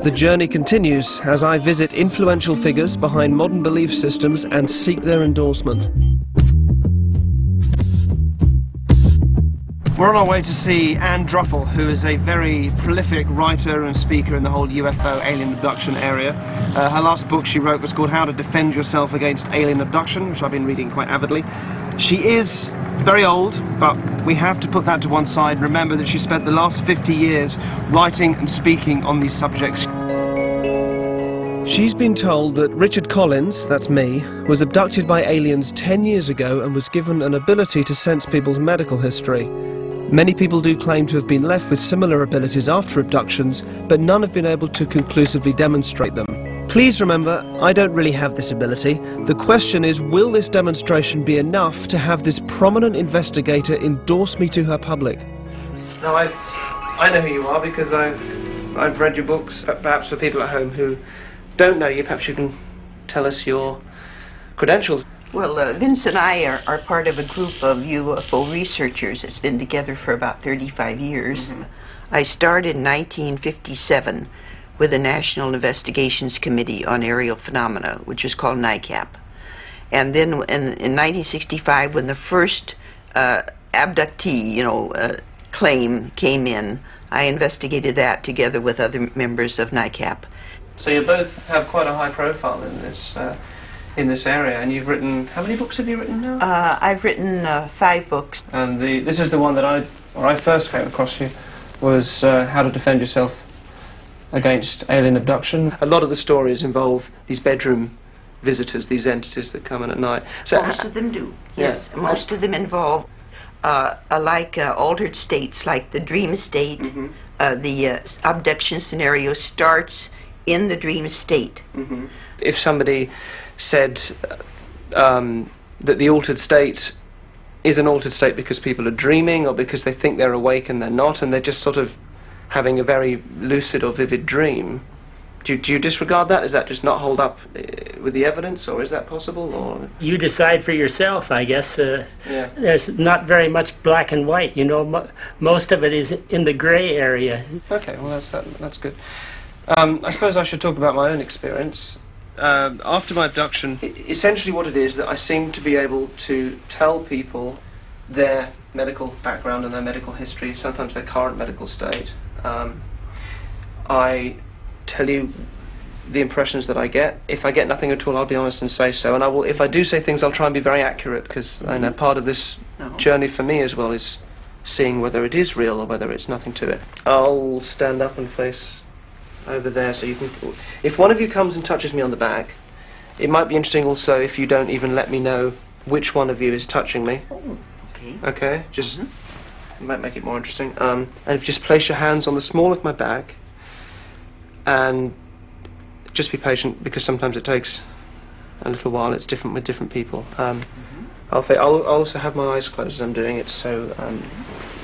The journey continues as I visit influential figures behind modern belief systems and seek their endorsement. We're on our way to see Anne Druffel, who is a very prolific writer and speaker in the whole UFO alien abduction area. Her last book she wrote was called How to Defend Yourself Against Alien Abduction, which I've been reading quite avidly. She is very old, but we have to put that to one side and remember that she spent the last 50 years writing and speaking on these subjects. She's been told that Richard Collins, that's me, was abducted by aliens 10 years ago and was given an ability to sense people's medical history. Many people do claim to have been left with similar abilities after abductions, but none have been able to conclusively demonstrate them. Please remember, I don't really have this ability. The question is, will this demonstration be enough to have this prominent investigator endorse me to her public? Now, I know who you are because I've read your books. Perhaps for people at home who don't know you, perhaps you can tell us your credentials. Well, Vince and I are part of a group of UFO researchers that's been together for about 35 years. Mm-hmm. I started in 1957 with the National Investigations Committee on Aerial Phenomena, which was called NICAP. And then in 1965, when the first abductee, claim came in, I investigated that together with other members of NICAP. So you both have quite a high profile in this area, and you've written, how many books have you written now? I've written 5 books. And this is the one that I first came across you, was How to Defend Yourself Against Alien Abduction. A lot of the stories involve these bedroom visitors, these entities that come in at night. So most of them do, yes. Yeah. Most of them involve altered states, like the dream state. Mm-hmm. The abduction scenario starts in the dream state. Mm-hmm. If somebody said that the altered state is an altered state because people are dreaming or because they think they're awake and they're not, and they're just sort of having a very lucid or vivid dream, do you disregard that? Does that just not hold up with the evidence, or is that possible? Or you decide for yourself, I guess. Yeah. There's not very much black and white, most of it is in the gray area. Okay, well that's good. I suppose I should talk about my own experience. After my abduction, essentially what it is that I seem to be able to tell people their medical background and their medical history, sometimes their current medical state. I tell you the impressions that I get. If I get nothing at all, I'll be honest and say so. And I will, if I do say things, I'll try and be very accurate, because I know part of this journey for me as well is seeing whether it is real or whether it's nothing to it. I'll stand up and face over there, so you can. If one of you comes and touches me on the back, it might be interesting also if you don't even let me know which one of you is touching me. Oh, okay. Okay, just it might make it more interesting. And if you just place your hands on the small of my back, and just be patient, because sometimes it takes a little while. It's different with different people. I'll also have my eyes closed as I'm doing it, so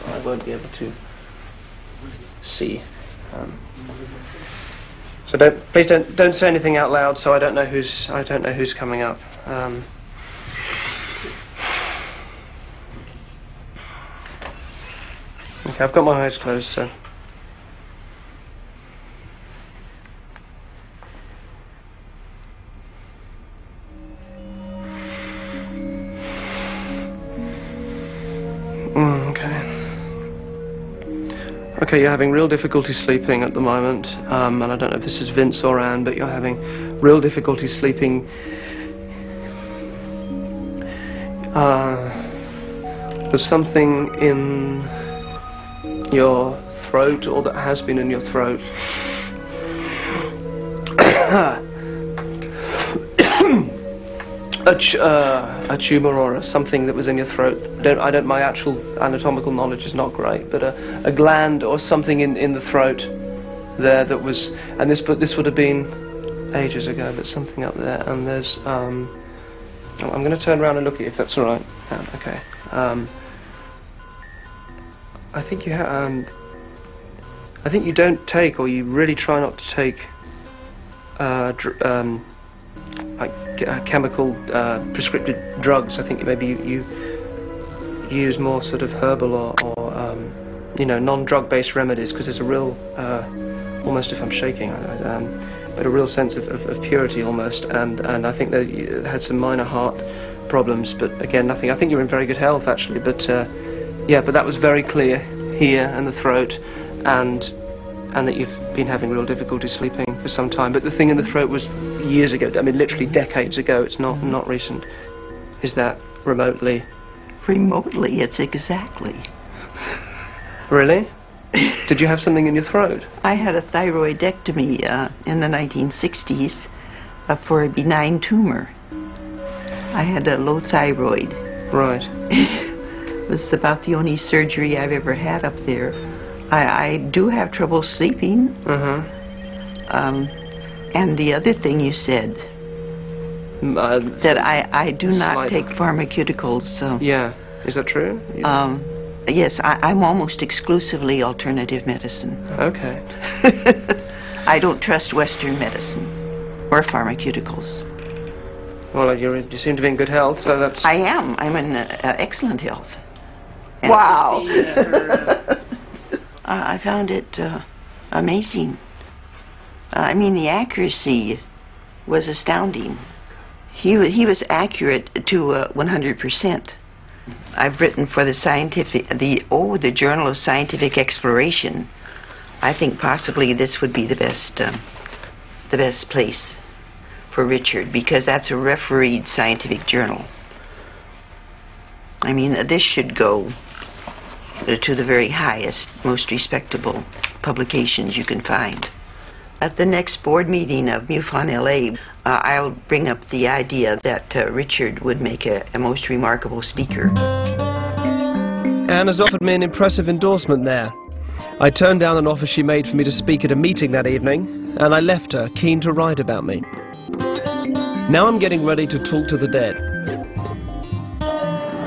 I won't be able to see. So please don't say anything out loud, so I don't know who's coming up. Okay, I've got my eyes closed, so. Okay, you're having real difficulty sleeping at the moment, and I don't know if this is Vince or Anne, but you're having real difficulty sleeping. There's something in your throat, or that has been in your throat. A tumour or something that was in your throat. My actual anatomical knowledge is not great, but a gland or something in the throat there that was, and this would have been ages ago, but something up there, and there's, I'm going to turn around and look at you if that's alright. Okay. I think you I think you don't take, or you really try not to take, chemical prescriptive drugs. I think maybe you use more sort of herbal or non-drug based remedies, because there's a real almost if I'm shaking, but a real sense of purity almost, and I think that you had some minor heart problems, but again, nothing. I think you're in very good health, actually, but yeah, but that was very clear here, and the throat, and that you've been having real difficulty sleeping for some time. But the thing in the throat was years ago, I mean, literally decades ago. It's not recent. Is that remotely? Remotely, it's exactly. Really? Did you have something in your throat? I had a thyroidectomy in the 1960s for a benign tumor. I had a low thyroid. Right. It was about the only surgery I've ever had up there. I do have trouble sleeping. And the other thing you said, that I do not take pharmaceuticals. So. Yeah. Is that true? Yes, I'm almost exclusively alternative medicine. Okay. I don't trust Western medicine or pharmaceuticals. Well, you seem to be in good health, so that's... I am. I'm in excellent health. And wow! I found it amazing. I mean, the accuracy was astounding. He was accurate to 100%. I've written for the the Journal of Scientific Exploration. I think possibly this would be the best place for Richard, because that's a refereed scientific journal. I mean, this should go to the very highest, most respectable publications you can find. At the next board meeting of MUFON LA, I'll bring up the idea that Richard would make a most remarkable speaker. Anne has offered me an impressive endorsement there. I turned down an offer she made for me to speak at a meeting that evening, and I left her, keen to write about me. Now I'm getting ready to talk to the dead.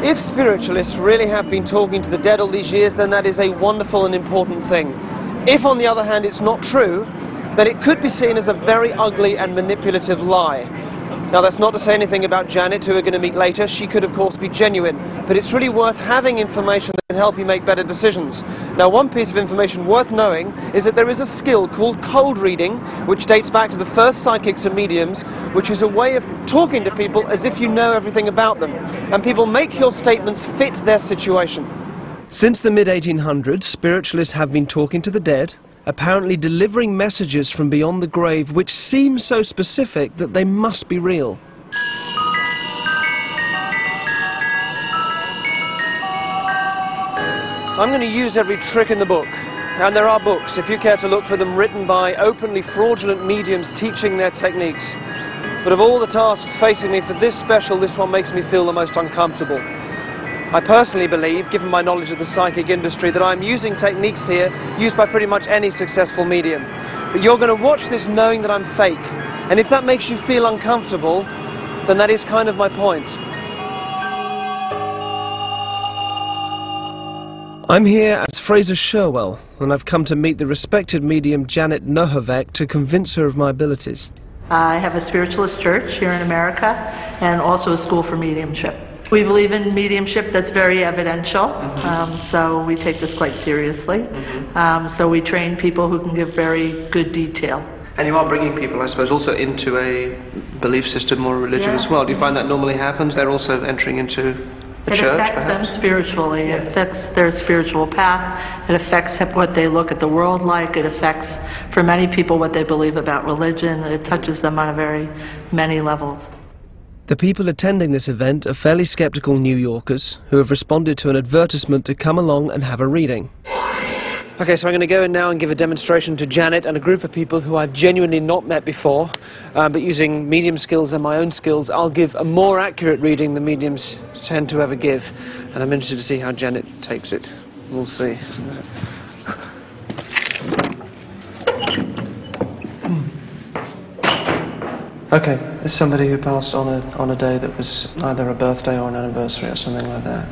If spiritualists really have been talking to the dead all these years, then that is a wonderful and important thing. If, on the other hand, it's not true, then it could be seen as a very ugly and manipulative lie. Now, that's not to say anything about Janet, who we're going to meet later. She could, of course, be genuine, but it's really worth having information that can help you make better decisions. Now, one piece of information worth knowing is that there is a skill called cold reading, which dates back to the first psychics and mediums, which is a way of talking to people as if you know everything about them, and people make your statements fit their situation. Since the mid-1800s, spiritualists have been talking to the dead, apparently delivering messages from beyond the grave which seem so specific that they must be real. I'm going to use every trick in the book, and there are books, if you care to look for them, written by openly fraudulent mediums teaching their techniques. But of all the tasks facing me for this special, this one makes me feel the most uncomfortable. I personally believe, given my knowledge of the psychic industry, that I'm using techniques here used by pretty much any successful medium. But you're going to watch this knowing that I'm fake. And if that makes you feel uncomfortable, then that is kind of my point. I'm here as Fraser Sherwell, and I've come to meet the respected medium Janet Nohavec to convince her of my abilities. I have a spiritualist church here in America and also a school for mediumship. We believe in mediumship that's very evidential, so we take this quite seriously. So we train people who can give very good detail. And you are bringing people, I suppose, also into a belief system or a religion as well. Do you find that normally happens? They're also entering into the church, It affects them spiritually. It affects their spiritual path. It affects what they look at the world like. It affects, for many people, what they believe about religion. It touches them on many levels. The people attending this event are fairly skeptical New Yorkers who have responded to an advertisement to come along and have a reading. Okay, so I'm going to go in now and give a demonstration to Janet and a group of people who I've genuinely not met before, but using medium skills and my own skills, I'll give a more accurate reading than mediums tend to ever give, and I'm interested to see how Janet takes it. We'll see. Okay, there's somebody who passed on a day that was either a birthday or an anniversary or something like that.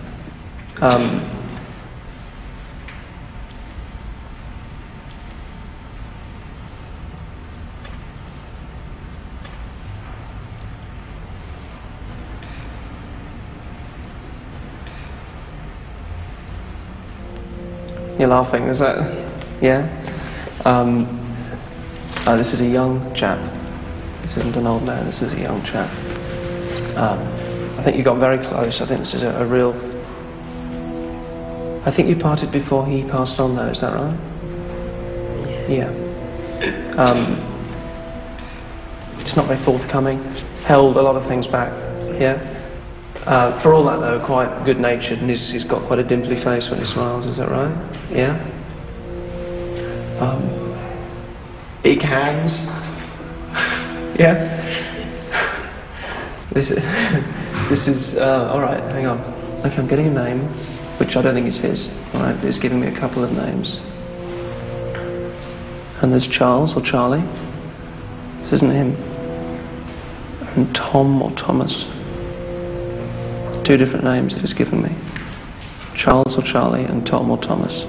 You're laughing, is that? Yes. Yeah? This is a young chap. This isn't an old man, this is a young chap. I think you got very close. I think this is a real... I think you parted before he passed on though, is that right? Yes. Yeah. It's not very forthcoming. Held a lot of things back, yeah? For all that though, quite good-natured, and he's got quite a dimply face when he smiles, is that right? Yeah? Big hands. Yeah? This is, alright, hang on. Okay, I'm getting a name, which I don't think is his, alright, but he's giving me a couple of names. And there's Charles or Charlie. This isn't him. And Tom or Thomas. Two different names that he's given me. Charles or Charlie and Tom or Thomas.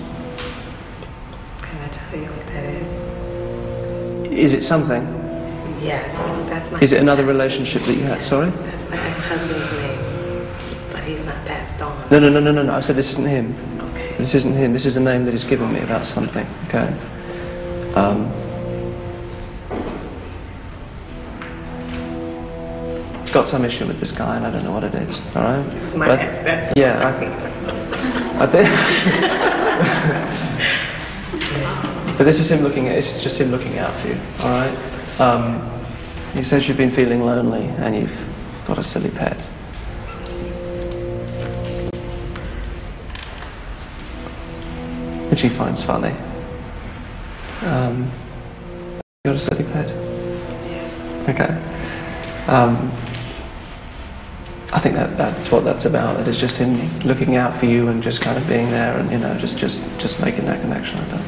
Can I tell you what that is? Is it something? Yes, that's my... Is it another relationship that you had? Sorry? That's my ex-husband's name, but he's not passed on. No. I said this isn't him. Okay. This isn't him. This is a name that he's given me about something. Okay. He's got some issue with this guy, and I don't know what it is. All right. It's my ex. That's yeah. I think. But this is him looking at. It's just him looking out for you. All right. He says you've been feeling lonely, and you've got a silly pet. Which he finds funny. You got a silly pet? Yes. Okay. I think that's what that's about. That is just him looking out for you and just kind of being there, and just making that connection. I don't.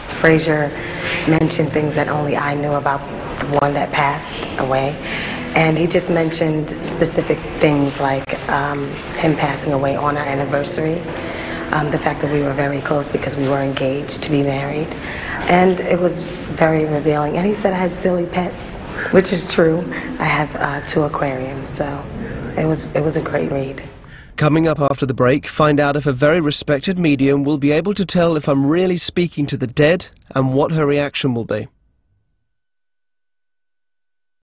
Fraser mentioned things that only I knew about the one that passed away, and he just mentioned specific things like him passing away on our anniversary. The fact that we were very close because we were engaged to be married. And it was very revealing. And he said I had silly pets, which is true. I have 2 aquariums, so it was a great read. Coming up after the break, find out if a very respected medium will be able to tell if I'm really speaking to the dead and what her reaction will be.